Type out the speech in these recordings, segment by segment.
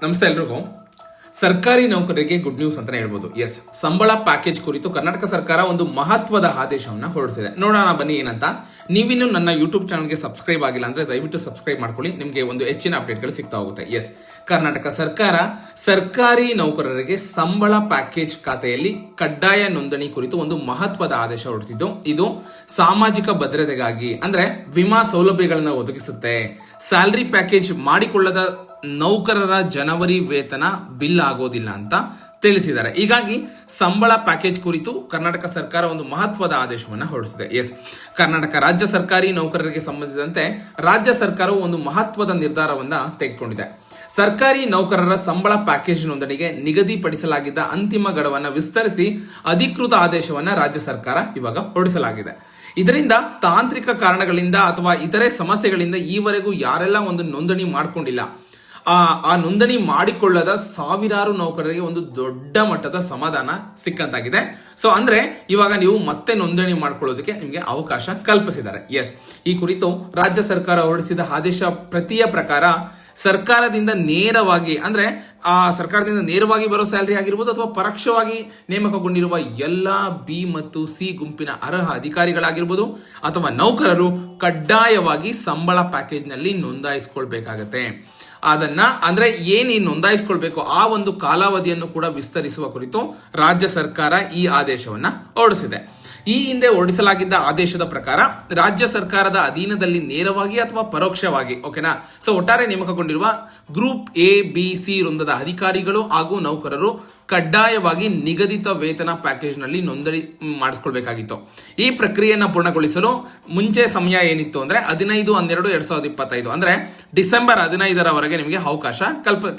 ನಮಸ್ತೆ ಎಲ್ರಿಗೂ. ಸರ್ಕಾರಿ ನೌಕರರಿಗೆ ಗುಡ್ ನ್ಯೂಸ್ ಅಂತಾನೆ ಹೇಳ್ಬೋದು. ಎಸ್, ಸಂಬಳ ಪ್ಯಾಕೇಜ್ ಕುರಿತು ಕರ್ನಾಟಕ ಸರ್ಕಾರ ಒಂದು ಮಹತ್ವದ ಆದೇಶವನ್ನ ಹೊರಡಿಸಿದೆ. ನೋಡೋಣ ಬನ್ನಿ ಏನಂತ. ನೀವಿನ್ನು ನನ್ನ ಯೂಟ್ಯೂಬ್ ಚಾನಲ್ಗೆ ಸಬ್ಸ್ಕ್ರೈಬ್ ಆಗಿಲ್ಲ ಅಂದ್ರೆ ದಯವಿಟ್ಟು ಸಬ್ಸ್ಕ್ರೈಬ್ ಮಾಡ್ಕೊಳ್ಳಿ, ನಿಮಗೆ ಒಂದು ಹೆಚ್ಚಿನ ಅಪ್ಡೇಟ್ಗಳು ಸಿಗ್ತಾ ಹೋಗುತ್ತೆ. ಎಸ್, ಕರ್ನಾಟಕ ಸರ್ಕಾರ ಸರ್ಕಾರಿ ನೌಕರರಿಗೆ ಸಂಬಳ ಪ್ಯಾಕೇಜ್ ಖಾತೆಯಲ್ಲಿ ಕಡ್ಡಾಯ ನೋಂದಣಿ ಕುರಿತು ಒಂದು ಮಹತ್ವದ ಆದೇಶ ಹೊರಡಿಸಿದ್ದು, ಇದು ಸಾಮಾಜಿಕ ಭದ್ರತೆಗಾಗಿ ಅಂದ್ರೆ ವಿಮಾ ಸೌಲಭ್ಯಗಳನ್ನು ಒದಗಿಸುತ್ತೆ. ಸ್ಯಾಲರಿ ಪ್ಯಾಕೇಜ್ ಮಾಡಿಕೊಳ್ಳದ ನೌಕರರ ಜನವರಿ ವೇತನ ಬಿಲ್ ಆಗೋದಿಲ್ಲ ಅಂತ ತಿಳಿಸಿದ್ದಾರೆ. ಹೀಗಾಗಿ ಸಂಬಳ ಪ್ಯಾಕೇಜ್ ಕುರಿತು ಕರ್ನಾಟಕ ಸರ್ಕಾರ ಒಂದು ಮಹತ್ವದ ಆದೇಶವನ್ನು ಹೊರಡಿಸಿದೆ. ಎಸ್, ಕರ್ನಾಟಕ ರಾಜ್ಯ ಸರ್ಕಾರಿ ನೌಕರರಿಗೆ ಸಂಬಂಧಿಸಿದಂತೆ ರಾಜ್ಯ ಸರ್ಕಾರವು ಒಂದು ಮಹತ್ವದ ನಿರ್ಧಾರವನ್ನ ತೆಗೆದುಕೊಂಡಿದೆ. ಸರ್ಕಾರಿ ನೌಕರರ ಸಂಬಳ ಪ್ಯಾಕೇಜ್ ನೋಂದಣಿಗೆ ನಿಗದಿಪಡಿಸಲಾಗಿದ್ದ ಅಂತಿಮ ಗಡುವನ್ನು ವಿಸ್ತರಿಸಿ ಅಧಿಕೃತ ಆದೇಶವನ್ನ ರಾಜ್ಯ ಸರ್ಕಾರ ಇವಾಗ ಹೊರಡಿಸಲಾಗಿದೆ. ಇದರಿಂದ ತಾಂತ್ರಿಕ ಕಾರಣಗಳಿಂದ ಅಥವಾ ಇತರೆ ಸಮಸ್ಯೆಗಳಿಂದ ಈವರೆಗೂ ಯಾರೆಲ್ಲ ಒಂದು ನೋಂದಣಿ ಮಾಡಿಕೊಂಡಿಲ್ಲ, ಆ ನೋಂದಣಿ ಮಾಡಿಕೊಳ್ಳದ ಸಾವಿರಾರು ನೌಕರರಿಗೆ ಒಂದು ದೊಡ್ಡ ಮಟ್ಟದ ಸಮಾಧಾನ ಸಿಕ್ಕಂತಾಗಿದೆ. ಸೊ ಅಂದ್ರೆ ಇವಾಗ ನೀವು ಮತ್ತೆ ನೋಂದಣಿ ಮಾಡ್ಕೊಳ್ಳೋದಕ್ಕೆ ನಿಮಗೆ ಅವಕಾಶ ಕಲ್ಪಿಸಿದ್ದಾರೆ. ಎಸ್, ಈ ಕುರಿತು ರಾಜ್ಯ ಸರ್ಕಾರ ಹೊರಡಿಸಿದ ಆದೇಶ ಪ್ರತಿಯ ಪ್ರಕಾರ ಸರ್ಕಾರದಿಂದ ನೇರವಾಗಿ ಅಂದ್ರೆ ಸರ್ಕಾರದಿಂದ ನೇರವಾಗಿ ಬರೋ ಸ್ಯಾಲರಿ ಆಗಿರ್ಬೋದು ಅಥವಾ ಪರೋಕ್ಷವಾಗಿ ನೇಮಕಗೊಂಡಿರುವ ಎಲ್ಲಾ ಬಿ ಮತ್ತು ಸಿ ಗುಂಪಿನ ಅರ್ಹ ಅಧಿಕಾರಿಗಳಾಗಿರ್ಬೋದು ಅಥವಾ ನೌಕರರು ಕಡ್ಡಾಯವಾಗಿ ಸಂಬಳ ಪ್ಯಾಕೇಜ್ ನಲ್ಲಿ ನೋಂದಾಯಿಸಿಕೊಳ್ಬೇಕಾಗತ್ತೆ. ಅದನ್ನ ಅಂದ್ರೆ ಏನ್ ನೋಂದಾಯಿಸಿಕೊಳ್ಬೇಕು ಆ ಒಂದು ಕಾಲಾವಧಿಯನ್ನು ಕೂಡ ವಿಸ್ತರಿಸುವ ಕುರಿತು ರಾಜ್ಯ ಸರ್ಕಾರ ಈ ಆದೇಶವನ್ನ ಹೊರಡಿಸಿದೆ. ಈ ಹಿಂದೆ ಹೊರಡಿಸಲಾಗಿದ್ದ ಆದೇಶದ ಪ್ರಕಾರ ರಾಜ್ಯ ಸರ್ಕಾರದ ಅಧೀನದಲ್ಲಿ ನೇರವಾಗಿ ಅಥವಾ ಪರೋಕ್ಷವಾಗಿ, ಓಕೆನಾ, ಸೊ ಒಟ್ಟಾರೆ ನೇಮಕಗೊಂಡಿರುವ ಗ್ರೂಪ್ ಎ ಬಿ ಸಿ ವೃಂದದ ಅಧಿಕಾರಿಗಳು ಹಾಗೂ ನೌಕರರು ಕಡ್ಡಾಯವಾಗಿ ನಿಗದಿತ ವೇತನ ಪ್ಯಾಕೇಜ್ ನಲ್ಲಿ ನೋಂದಣಿ ಮಾಡಿಸ್ಕೊಳ್ಬೇಕಾಗಿತ್ತು. ಈ ಪ್ರಕ್ರಿಯೆಯನ್ನು ಪೂರ್ಣಗೊಳಿಸಲು ಮುಂಚೆ ಸಮಯ ಏನಿತ್ತು ಅಂದ್ರೆ 15/12/2025 ಅಂದ್ರೆ ಡಿಸೆಂಬರ್ 15ರವರೆಗೆ ನಿಮಗೆ ಅವಕಾಶ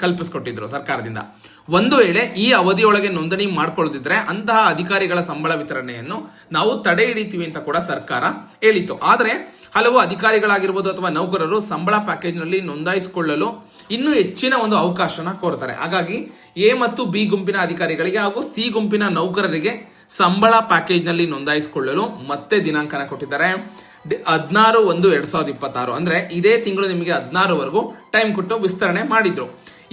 ಕಲ್ಪಿಸಿಕೊಟ್ಟಿದ್ರು ಸರ್ಕಾರದಿಂದ. ಒಂದು ವೇಳೆ ಈ ಅವಧಿಯೊಳಗೆ ನೋಂದಣಿ ಮಾಡ್ಕೊಳ್ಳದಿದ್ರೆ ಅಂತಹ ಅಧಿಕಾರಿಗಳ ಸಂಬಳ ವಿತರಣೆಯನ್ನು ನಾವು ತಡೆ ಹಿಡಿತೀವಿ ಅಂತ ಕೂಡ ಸರ್ಕಾರ ಹೇಳಿತ್ತು. ಆದರೆ ಹಲವು ಅಧಿಕಾರಿಗಳಾಗಿರ್ಬೋದು ಅಥವಾ ನೌಕರರು ಸಂಬಳ ಪ್ಯಾಕೇಜ್ ನಲ್ಲಿ ನೋಂದಾಯಿಸಿಕೊಳ್ಳಲು ಇನ್ನೂ ಹೆಚ್ಚಿನ ಒಂದು ಅವಕಾಶನ ಕೋರ್ತಾರೆ. ಹಾಗಾಗಿ ಎ ಮತ್ತು ಬಿ ಗುಂಪಿನ ಅಧಿಕಾರಿಗಳಿಗೆ ಹಾಗೂ ಸಿ ಗುಂಪಿನ ನೌಕರರಿಗೆ ಸಂಬಳ ಪ್ಯಾಕೇಜ್ ನಲ್ಲಿ ನೋಂದಾಯಿಸಿಕೊಳ್ಳಲು ಮತ್ತೆ ದಿನಾಂಕನ ಕೊಟ್ಟಿದ್ದಾರೆ. 16/1/2026 ಅಂದ್ರೆ ಇದೇ ತಿಂಗಳು ನಿಮಗೆ 16ವರೆಗೂ ಟೈಮ್ ಕೊಟ್ಟು ವಿಸ್ತರಣೆ ಮಾಡಿದ್ರು.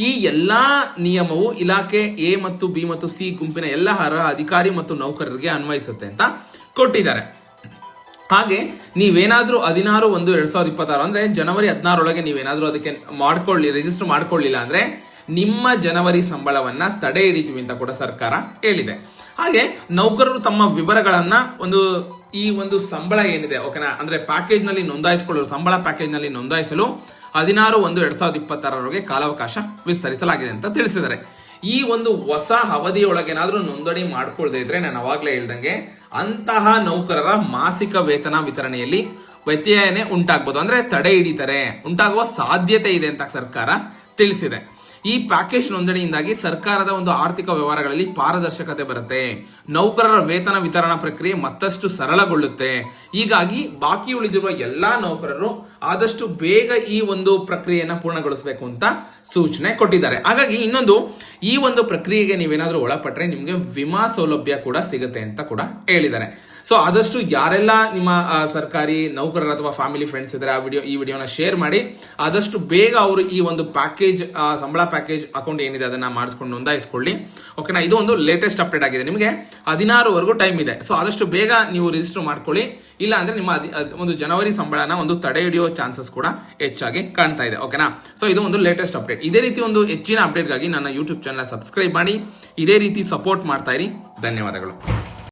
ಈ ಎಲ್ಲಾ ನಿಯಮವು ಇಲಾಖೆ ಎ ಮತ್ತು ಬಿ ಮತ್ತು ಸಿ ಗುಂಪಿನ ಎಲ್ಲ ಅರ್ಹ ಅಧಿಕಾರಿ ಮತ್ತು ನೌಕರರಿಗೆ ಅನ್ವಯಿಸುತ್ತೆ ಅಂತ ಕೊಟ್ಟಿದ್ದಾರೆ. ಹಾಗೆ ನೀವೇನಾದ್ರೂ 16/1/2026 ಅಂದ್ರೆ ಜನವರಿ 16ರೊಳಗೆ ನೀವೇನಾದ್ರೂ ಅದಕ್ಕೆ ರಿಜಿಸ್ಟರ್ ಮಾಡ್ಕೊಳ್ಳಿಲ್ಲ ಅಂದ್ರೆ ನಿಮ್ಮ ಜನವರಿ ಸಂಬಳವನ್ನ ತಡೆ ಹಿಡಿತೀವಿ ಅಂತ ಕೂಡ ಸರ್ಕಾರ ಹೇಳಿದೆ. ಹಾಗೆ ನೌಕರರು ತಮ್ಮ ವಿವರಗಳನ್ನ ಈ ಒಂದು ಸಂಬಳ ಏನಿದೆ, ಓಕೆನಾ, ಅಂದ್ರೆ ಪ್ಯಾಕೇಜ್ ನಲ್ಲಿ ನೋಂದಾಯಿಸಿಕೊಳ್ಳಲು ಸಂಬಳ ಪ್ಯಾಕೇಜ್ ನಲ್ಲಿ ನೋಂದಾಯಿಸಲು 16/1/2026ರವರೆಗೆ ಕಾಲಾವಕಾಶ ವಿಸ್ತರಿಸಲಾಗಿದೆ ಅಂತ ತಿಳಿಸಿದ್ದಾರೆ. ಈ ಒಂದು ಹೊಸ ಅವಧಿಯೊಳಗೇನಾದ್ರೂ ನೋಂದಣಿ ಮಾಡ್ಕೊಳ್ದೇ ಇದ್ರೆ ನಾನು ಅವಾಗ್ಲೇ ಹೇಳ್ದಂಗೆ ಅಂತಹ ನೌಕರರ ಮಾಸಿಕ ವೇತನ ವಿತರಣೆಯಲ್ಲಿ ವ್ಯತ್ಯಯನೇ ಉಂಟಾಗಬಹುದು, ಅಂದ್ರೆ ತಡೆ ಹಿಡಿತಾರೆ, ಉಂಟಾಗುವ ಸಾಧ್ಯತೆ ಇದೆ ಅಂತ ಸರ್ಕಾರ ತಿಳಿಸಿದೆ. ಈ ಪ್ಯಾಕೇಜ್ ನೋಂದಣಿಯಿಂದಾಗಿ ಸರ್ಕಾರದ ಒಂದು ಆರ್ಥಿಕ ವ್ಯವಹಾರಗಳಲ್ಲಿ ಪಾರದರ್ಶಕತೆ ಬರುತ್ತೆ, ನೌಕರರ ವೇತನ ವಿತರಣಾ ಪ್ರಕ್ರಿಯೆ ಮತ್ತಷ್ಟು ಸರಳಗೊಳ್ಳುತ್ತೆ. ಹೀಗಾಗಿ ಬಾಕಿ ಉಳಿದಿರುವ ಎಲ್ಲಾ ನೌಕರರು ಆದಷ್ಟು ಬೇಗ ಈ ಒಂದು ಪ್ರಕ್ರಿಯೆಯನ್ನು ಪೂರ್ಣಗೊಳಿಸಬೇಕು ಅಂತ ಸೂಚನೆ ಕೊಟ್ಟಿದ್ದಾರೆ. ಹಾಗಾಗಿ ಇನ್ನೊಂದು, ಈ ಒಂದು ಪ್ರಕ್ರಿಯೆಗೆ ನೀವೇನಾದ್ರೂ ಒಳಪಟ್ರೆ ನಿಮಗೆ ವಿಮಾ ಸೌಲಭ್ಯ ಕೂಡ ಸಿಗುತ್ತೆ ಅಂತ ಕೂಡ ಹೇಳಿದ್ದಾರೆ. ಸೊ ಆದಷ್ಟು ಯಾರೆಲ್ಲ ನಿಮ್ಮ ಸರ್ಕಾರಿ ನೌಕರರ ಅಥವಾ ಫ್ಯಾಮಿಲಿ ಫ್ರೆಂಡ್ಸ್ ಇದ್ದಾರೆ ಈ ವಿಡಿಯೋನ ಶೇರ್ ಮಾಡಿ, ಆದಷ್ಟು ಬೇಗ ಅವರು ಈ ಒಂದು ಪ್ಯಾಕೇಜ್ ಸಂಬಳ ಪ್ಯಾಕೇಜ್ ಅಕೌಂಟ್ ಏನಿದೆ ಅದನ್ನ ಮಾಡಿಸ್ಕೊಂಡು ನೋಂದಾಯಿಸ್ಕೊಳ್ಳಿ. ಓಕೆನಾ, ಇದು ಒಂದು ಲೇಟೆಸ್ಟ್ ಅಪ್ಡೇಟ್ ಆಗಿದೆ. ನಿಮಗೆ 16ವರೆಗೂ ಟೈಮ್ ಇದೆ. ಸೊ ಆದಷ್ಟು ಬೇಗ ನೀವು ರಿಜಿಸ್ಟರ್ ಮಾಡ್ಕೊಳ್ಳಿ, ಇಲ್ಲ ಅಂದ್ರೆ ನಿಮ್ಮ ಒಂದು ಜನವರಿ ಸಂಬಳನ ಒಂದು ತಡೆ ಹಿಡಿಯೋ ಚಾನ್ಸಸ್ ಕೂಡ ಹೆಚ್ಚಾಗಿ ಕಾಣ್ತಾ ಇದೆ. ಓಕೆನಾ, ಸೊ ಇದು ಒಂದು ಲೇಟೆಸ್ಟ್ ಅಪ್ಡೇಟ್. ಇದೇ ರೀತಿ ಒಂದು ಹೆಚ್ಚಿನ ಅಪ್ಡೇಟ್ಗಾಗಿ ನನ್ನ ಯೂಟ್ಯೂಬ್ ಚಾನಲ್ ಸಬ್ಸ್ಕ್ರೈಬ್ ಮಾಡಿ, ಇದೇ ರೀತಿ ಸಪೋರ್ಟ್ ಮಾಡ್ತಾ ಇರಿ. ಧನ್ಯವಾದಗಳು.